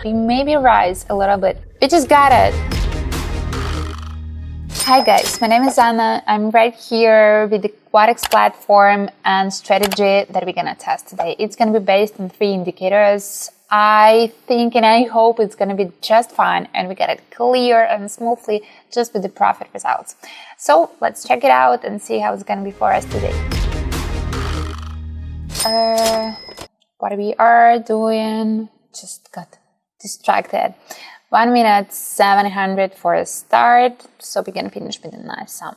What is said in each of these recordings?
we maybe rise a little bit. We just got it. Hi guys, my name is Anna. I'm right here with the Quotex platform and strategy that we're gonna test today. It's gonna be based on 3 indicators. I think and I hope it's gonna be just fine and we get it clear and smoothly just with the profit results. So let's check it out and see how it's gonna be for us today. What we are doing, just got distracted. 1 minute 700 for a start, so we can finish with a nice sum.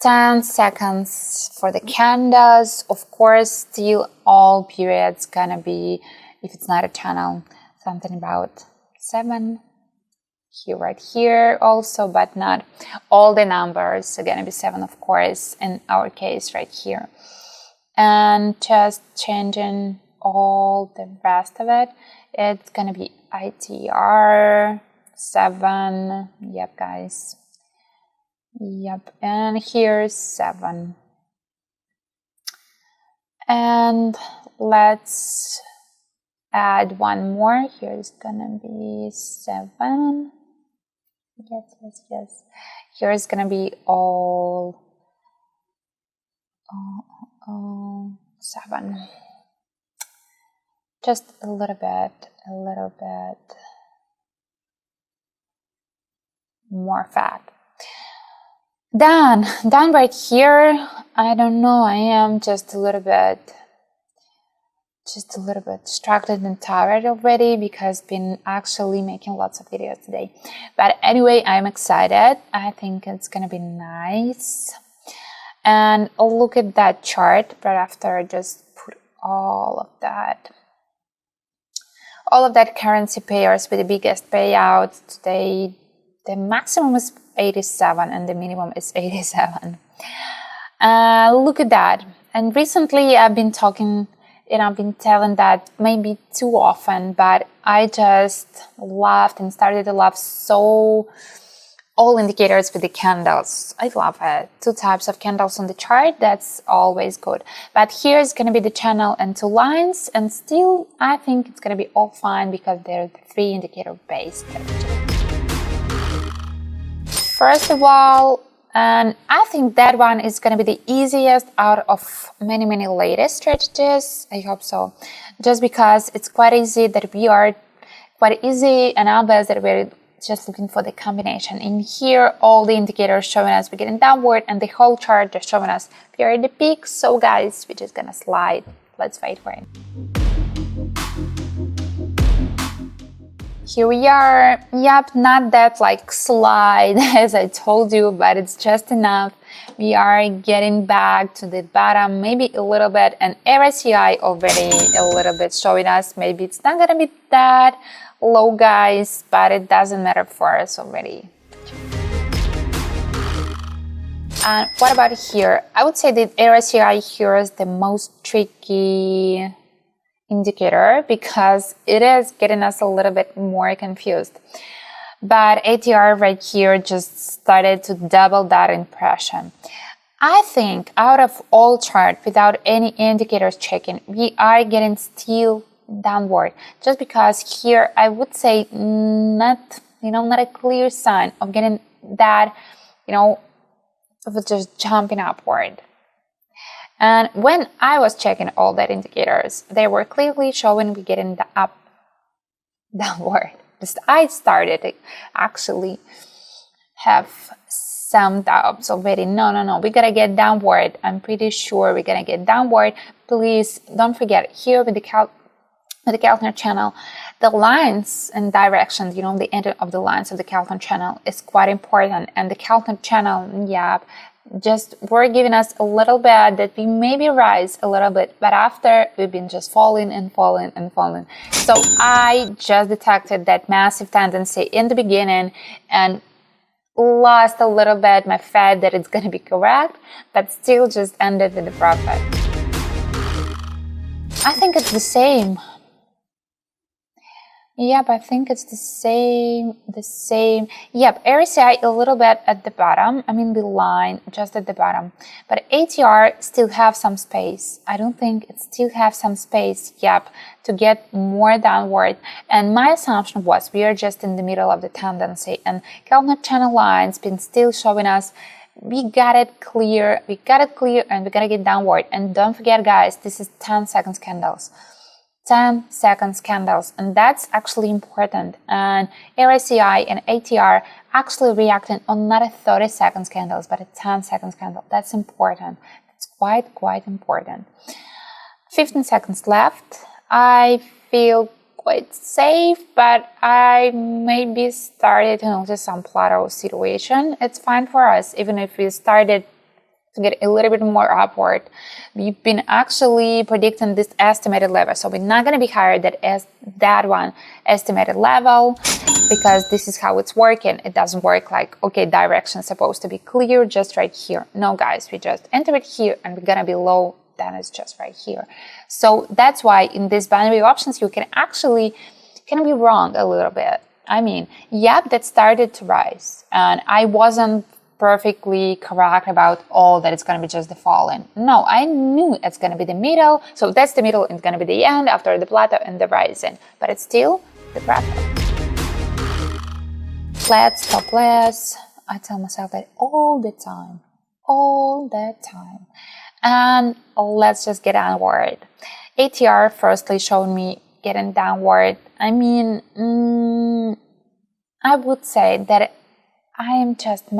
10 seconds for the candles. Of course, still all periods gonna be, if it's not a channel, something about 7. Here, right here also, but not all the numbers are gonna be 7, of course, in our case right here. And just changing all the rest of it, it's gonna be ITR 7. Yep, guys. Yep, and here's 7. And let's add one more. Here's gonna be 7. Yes. Here's gonna be all 7. Just a little bit more fat. Done right here. I don't know, I am just a little bit distracted and tired already because I've been actually making lots of videos today. But anyway, I'm excited. I think it's gonna be nice. And look at that chart right after I just put all of that currency pairs with the biggest payout today. The maximum is 87 and the minimum is 87. Look at that. And recently I've been talking, I've been telling that maybe too often, but I just loved and started to love so all indicators with the candles. I love it. 2 types of candles on the chart, that's always good. But here's going to be the channel and 2 lines, and still I think it's going to be all fine because they're 3 indicator based. First of all, and I think that one is going to be the easiest out of many latest strategies. I hope so. Just because it's quite easy that we are quite easy and obvious that we're just looking for the combination. In here, all the indicators showing us we're getting downward and the whole chart just showing us we are at the peak. So guys, we're just gonna slide. Let's wait for it. Here we are. Yep, not that like slide as I told you, but it's just enough. We are getting back to the bottom, maybe a little bit, and RSI already a little bit showing us maybe it's not gonna be that low, guys, but it doesn't matter for us already. And what about here? I would say that RSI here is the most tricky indicator because it is getting us a little bit more confused. But ATR right here just started to double that impression. I think out of all chart without any indicators checking, we are getting still downward, just because here I would say not a clear sign of getting that, of just jumping upward. And when I was checking all that indicators, they were clearly showing we getting the downward. Just I started to actually have some doubts already. No, we gotta get downward. I'm pretty sure we're gonna get downward. Please don't forget, here with the Keltner channel, the lines and directions, the end of the lines of the Keltner channel is quite important. And the Keltner channel, just were giving us a little bit that we maybe rise a little bit, but after we've been just falling. So I just detected that massive tendency in the beginning and lost a little bit my faith that it's going to be correct, but still just ended with the profit. I think it's the same. Yep, I think it's the same. Yep, RSI a little bit at the bottom. I mean the line just at the bottom. But ATR still have some space. I don't think it still have some space, yep, to get more downward. And my assumption was we are just in the middle of the tendency. And Keltner Channel line's been still showing us we got it clear, and we're gonna get downward. And don't forget, guys, this is 10 seconds candles. 10 seconds candles, and that's actually important. And RSI and ATR actually reacting on not a 30 seconds candles but a 10 seconds candle. That's important. It's quite important. 15 seconds left. I feel quite safe, but I maybe started to notice some plateau situation. It's fine for us, even if we started to get a little bit more upward. We've been actually predicting this estimated level, so we're not going to be higher than that one estimated level, because this is how it's working. It doesn't work like, okay, direction is supposed to be clear just right here. No, guys, we just enter it here and we're going to be low, then it's just right here. So that's why in these binary options you can be wrong a little bit. I mean, yep, that started to rise, and I wasn't perfectly correct about all that it's going to be just the falling. No, I knew it's going to be the middle. So that's the middle, it's going to be the end after the plateau and the rising. But it's still the plateau. Flat, stop loss. I tell myself that all the time. And let's just get downward. ATR firstly showed me getting downward. I mean, I would say that I'm just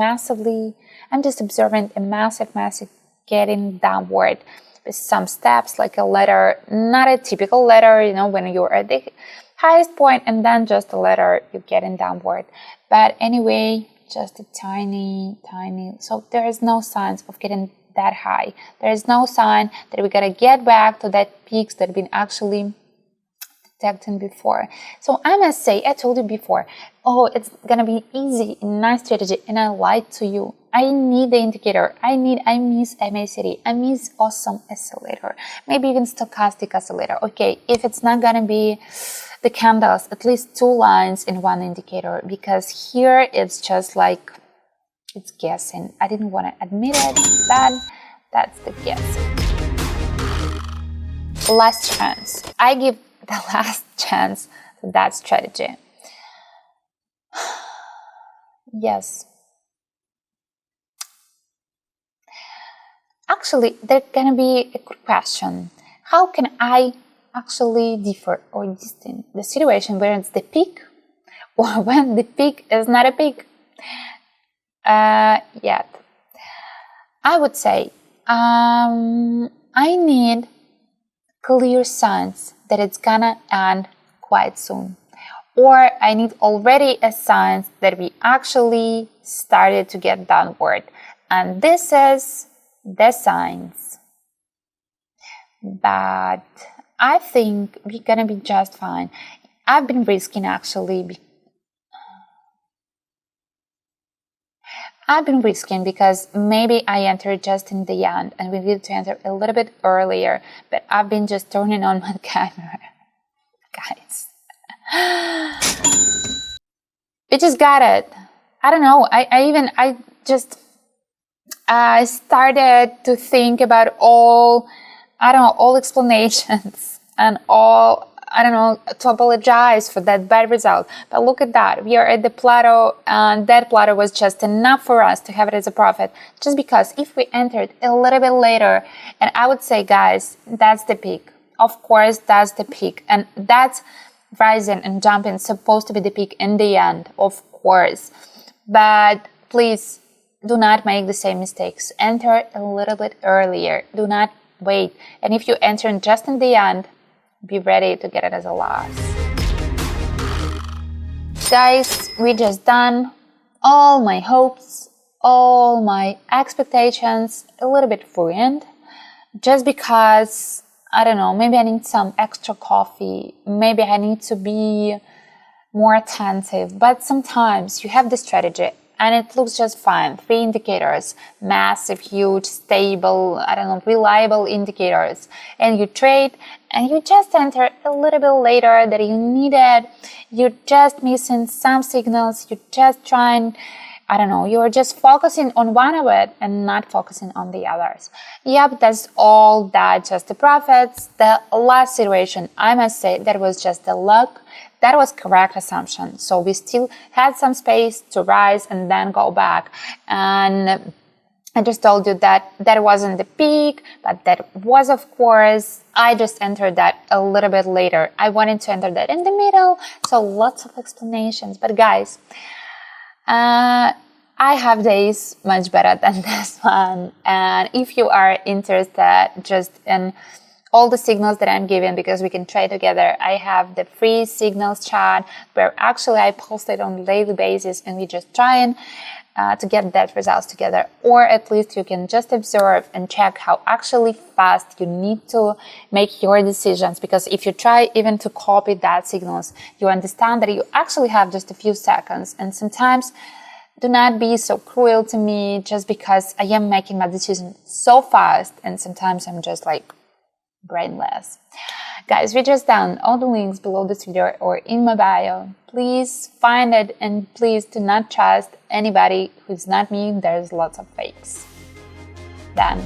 observing a massive getting downward with some steps, like a ladder, not a typical ladder, when you're at the highest point, and then just a ladder, you're getting downward. But anyway, just a tiny, so there is no signs of getting that high. There is no sign that we're gonna get back to that peaks that have been actually detecting before. So I must say, I told you before, oh, it's gonna be easy, nice strategy, and I lied to you. I need the indicator. I miss MACD. I miss awesome oscillator. Maybe even stochastic oscillator. Okay, if it's not gonna be the candles, at least 2 lines in one indicator, because here it's just like, it's guessing. I didn't want to admit it, but that's the guessing. Last chance. I give the last chance to that strategy. Yes. Actually, there's gonna be a good question. How can I actually differ or distinguish the situation where it's the peak or when the peak is not a peak yet? I would say I need clear signs that it's gonna end quite soon, or I need already a sign that we actually started to get downward, and this is the signs. But I think we're gonna be just fine. I've been risking actually. I've been risking because maybe I entered just in the end and we needed to enter a little bit earlier, but I've been just turning on my camera. Guys. We just got it. I don't know. I started to think about all explanations and to apologize for that bad result. But look at that. We are at the plateau, and that plateau was just enough for us to have it as a profit. Just because if we entered a little bit later, and I would say, guys, that's the peak. Of course, that's the peak. And that's rising and jumping supposed to be the peak in the end, of course. But please do not make the same mistakes. Enter a little bit earlier. Do not wait. And if you enter just in the end, be ready to get it as a loss. Guys, we just done. All my hopes, all my expectations, a little bit ruined. Just because, I don't know, maybe I need some extra coffee. Maybe I need to be more attentive. But sometimes you have the strategy and it looks just fine. 3 indicators, massive, huge, stable, reliable indicators. And you trade and you just enter a little bit later that you needed, you're just missing some signals, you're just trying, I don't know, you're just focusing on one of it and not focusing on the others. Yep, that's all that, just the profits. The last situation, I must say, that was just the luck. That was correct assumption. So we still had some space to rise and then go back. And I just told you that that wasn't the peak, but that was, of course, I just entered that a little bit later. I wanted to enter that in the middle, so lots of explanations. But guys, I have days much better than this one. And if you are interested just in all the signals that I'm giving, because we can trade together, I have the free signals chart where actually I post it on a daily basis and we just try and to get that results together, or at least you can just observe and check how actually fast you need to make your decisions, because if you try even to copy that signals, you understand that you actually have just a few seconds. And sometimes do not be so cruel to me just because I am making my decision so fast, and sometimes I'm just like brainless. Guys, we just down all the links below this video or in my bio. Please find it, and please do not trust anybody who's not me. There's lots of fakes. Done.